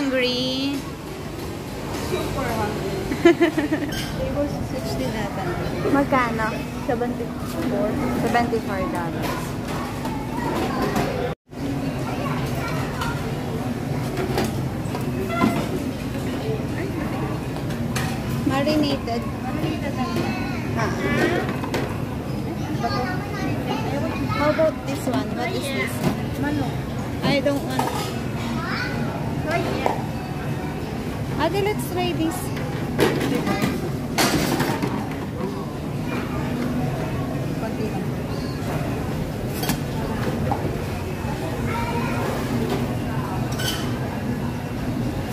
hungry? Super hungry. Table 60 natin. Magkano? 74. $74. Marinated. How about this one? What is this? Manok. I don't want. Try it. Ate, let's try this. Konti lang.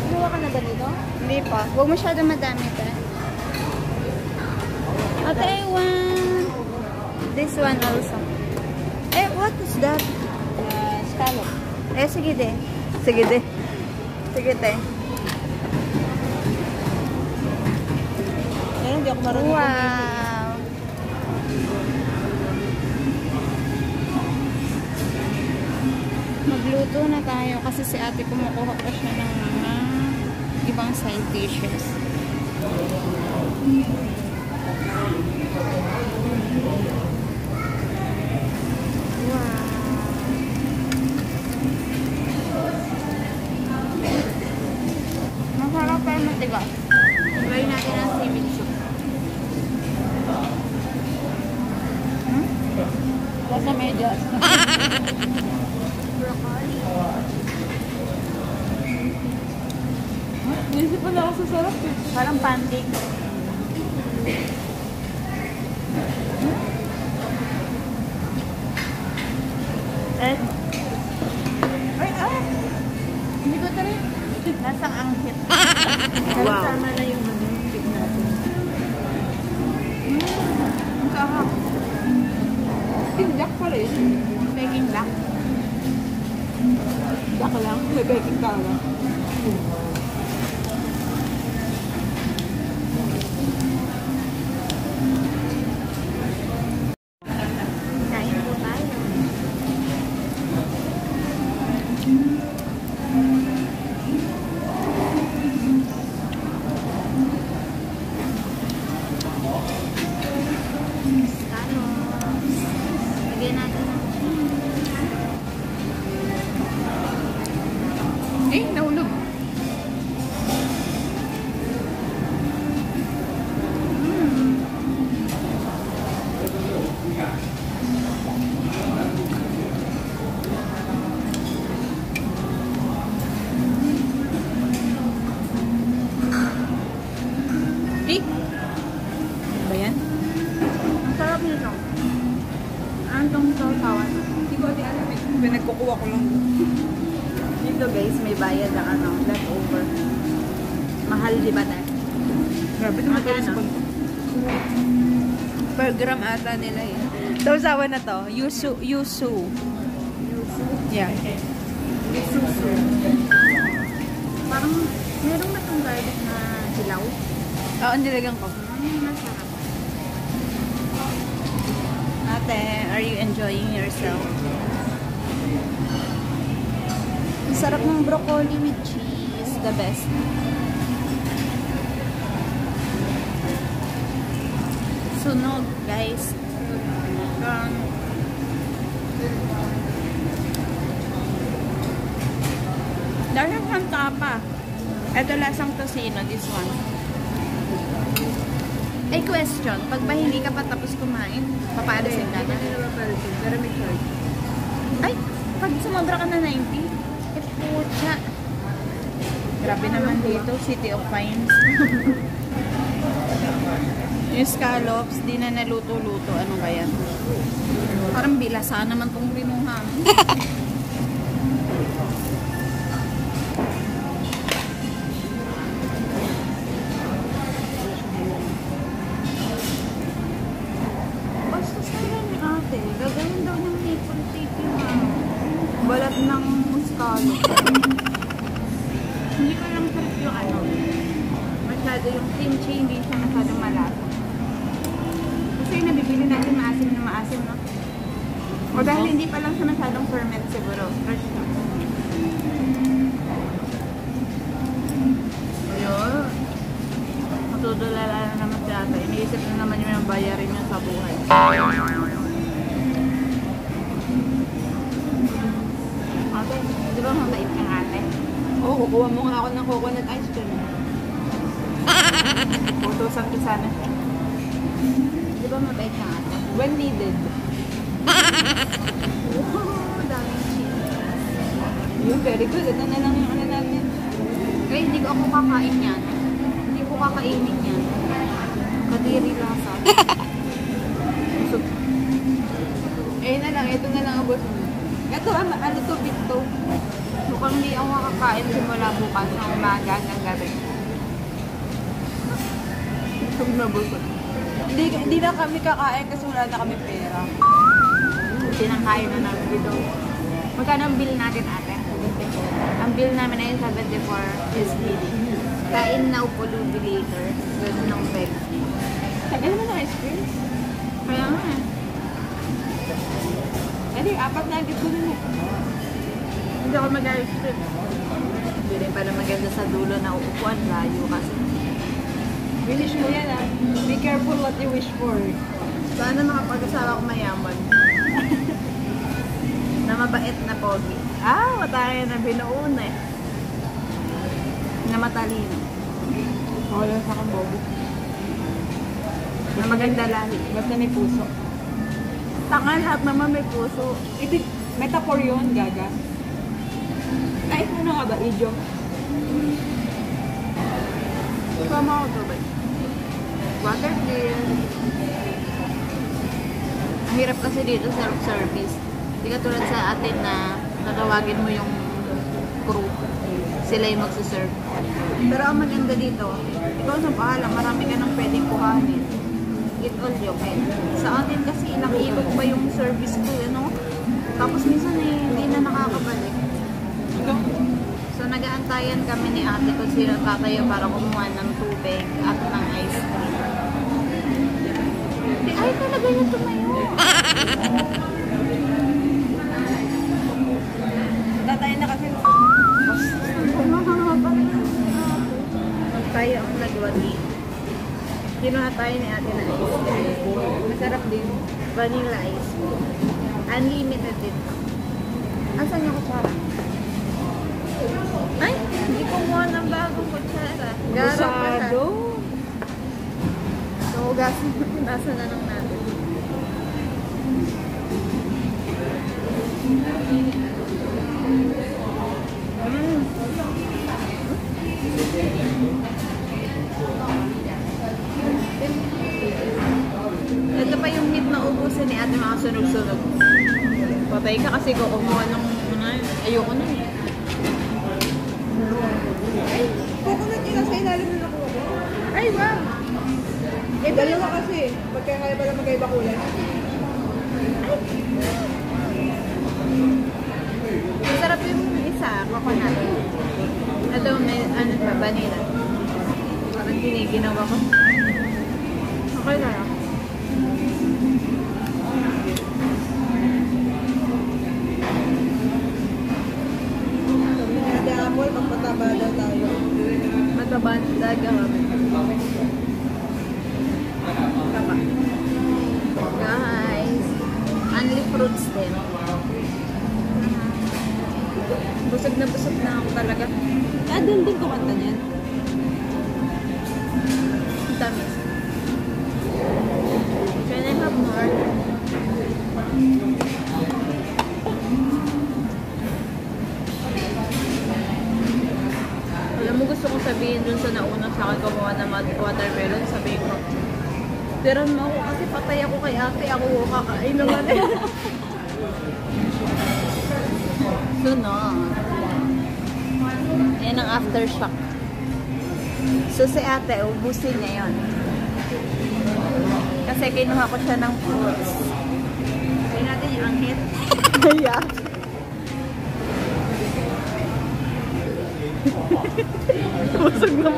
Kinuha ka na ba dito? Hindi pa. Huwag masyado madami pa. Ate, I want this one also. Eh, what is that? Scallop. Eh, sige de. Sige de. Sige de. Ayun, hindi ako marunong Wow. Magluto na tayo kasi si ate kumukuha pa siya ng mga ibang side dishes. Masarap pero matigas. Try natin ang seaweed soup. Nasa medyas. Broccoli. Naisip pala ako sa sarap eh. Parang pancake. Eh? Ay, ah! Hindi ko tarin. Lasang anghit. Wow. Sama na yung tip natin. Ang sarap. Tindak pa rin. Baking black. Dak lang. May baking ka lang. Kain po tayo. Scallops. Lagyan natin ng Eh, nahulog. Eh? Ba yan? ang sarap nito. Ang tong sausawan. Hindi ko di alam eh. Pinagkukuha ko lang. Dito guys, may bayad ang ano, leftover. Mahal di ba tayo? Grabe naman tayo sa Magkano? per gram ata nila eh. Sausawan na to. Yusu. Yeah. Susu. Parang meron na itong garlic na hilaw. Oo, nilagyan ko. Masarap. Ate, are you enjoying yourself? Ang sarap ng broccoli with cheese. The best. Sunog, guys. Dahil ang tapa. Ito lasang tosino, this one. Ay, question. Pag ba hindi ka pa tapos kumain, papaalisin ka na? Pero may charge. Ay, pag sumobra ka na 90, eh, pucha. Grabe naman dito, City of Pines. Yung scallops, di na naluto-luto. Ano kaya? Parang bilasa naman tong binuha. Basta sa'yo ni ate, gagawin daw ng maple cake yung balat ng scallop. Hindi ko lang sarap yung ano. Masyado yung kimchi, hindi siya masyadong malasa. Kasi yung nabibili natin maasim na maasim, no? O dahil hindi pa lang siya masyadong ferment siguro. Fresh siya. bayarin yun sa buhay. Ate, di ba mabait kang ate? Oo, kukuha mo nga ako ng coconut ice cream. Utusan ko sana. Di ba mabait kang ate? When needed. Oh, daming cheese. Yung very good. Ito na lang yung ano namin. Kaya hindi ko ako kakain yan. Hindi ko kakainin yan. Kadiri lasa. Busog. Eh na lang, ito na lang ang boss mo. Ito, ano to, bito. Mukhang hindi ako makakain simula bukas ng umaga hanggang gabi. Busog na busog. Hindi na kami kakain kasi wala na kami pera. Sinangkain na namin dito. Magkano ang bill natin, ate? Ang bill namin ay 74 SGD. Kain na upulubi later. Ganun ng bag. Tagal naman ng ice cream. Kaya nga eh. Ano yung apat na agad ko dun eh. Hindi ako mag-ice cream. Hindi rin pala maganda sa dulo na uupuan. Layo kasi. Wish mo yan ah. Be careful what you wish for. Sana makapag-asawa ko mayaman. Na mabait na pogi. Ah, mataya na binuon eh. Na matalino. Wala sa akong bobo. Na maganda lahi. Basta may puso. Tanga, lahat naman may puso. Ito, metaphor yun, gaga. Ay, ano nga ba, Ijo? Sama ko to ba? Water bill. Ang hirap kasi dito self-service. Hindi ka tulad sa atin na tatawagin mo yung crew. Sila yung magsuserve. Pero ang maganda dito, ikaw sa bahala, marami ka nang pwedeng kuhanin. It all you can. Sa atin kasi ilang ikot pa yung service ko, ano? Tapos minsan hindi na nakakabalik. So nag-aantayan kami ni ate kung sino tatayo para kumuha ng tubig at ng ice cream. Ay, talaga yung tumayo. Tatay na kasi. Tayo ang nagwagi. Kinuha tayo ni ate na ice cream. Masarap din. Vanilla ice cream. Unlimited din. Asan yung kutsara? Ay, hindi kumuha ng bagong kutsara. Garo pa siya. So, nasa na lang natin. Ito pa yung hit na ubusin ni ate mga sunog-sunog. Patay ka kasi ko kumuha ng ayoko na eh. Ay, coconut yun nasa ilalim na nakuha ko. Ay, wow! Eh, dalawa kasi. Magkaya pala magkaiba kulay. Masarap yung isa, coconut. Ito, may ano pa, vanilla. Parang giniginawa ko. Okay na lang. Sabi Apple, magpataba daw tayo. Mataba talaga kami. Tama. Guys, only fruits din. Busog na ako talaga. Ah, dun din kumanta niyan. Tamis. Can I have more? Alam mo, gusto kong sabihin dun sa nauna sa akin kumuha ng watermelon. Sabihin ko, tiran mo ako kasi patay ako kay ate. Ako kakain naman eh. Sunod. Yan ang aftershock. So si ate, ubusin niya yun. Kasi kinuha ko siya ng fruits. Kaya natin yung anghit. Yeah.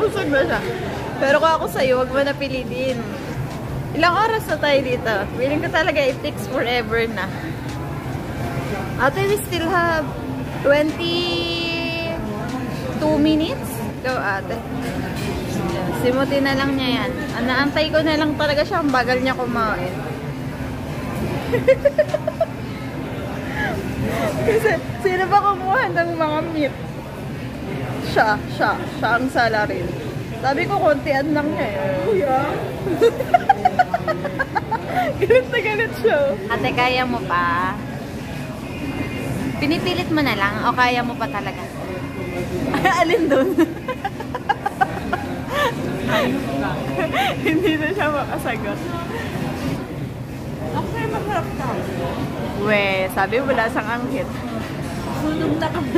busog na siya. Pero kung ako sa'yo, wag mo na pilitin. Ilang oras na tayo dito? Feeling ko talaga it takes forever na. Ate, we still have 22 minutes Ikaw, ate. Simutin na lang niya yan. Naantay ko na lang talaga siya. Ang bagal niya kumain. Kasi, sino ba kumuha ng mga meat? Siya ang salarin. Sabi ko, kontian lang niya eh. Kuya. Galit na galit siya. Ate, kaya mo pa? Pinipilit mo na lang o kaya mo pa talaga? Alin doon? Hindi na siya makasagot. Okay, masarap ka. We, sabi wala sang anghit. Sunog na kami.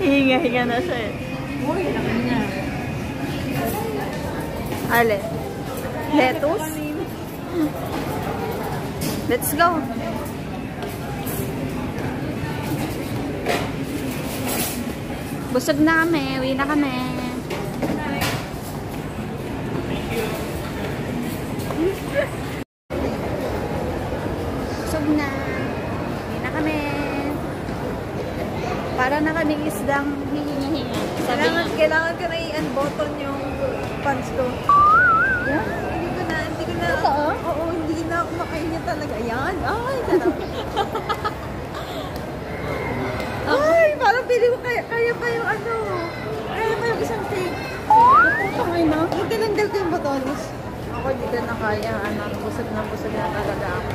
Hinga-hinga na siya eh. Uy, laki niya. Ale. Lettuce? Let's go. Busog na kami. Uwi na kami. Busog na. Uwi na kami. Para na kaming isdang hihinga-hinga. Kailangan ko na i-unbutton yung pants ko. Yeah? Hindi ko na. Totoo? Oo, hindi na ako makainit talaga. Yan. Ay, sarap. Ay, parang pili ko kaya pa yung ano. Kaya pa yung isang take. Naputang na. Tinanggal ko yung botones. Ako dito na kaya. Busog na talaga ako.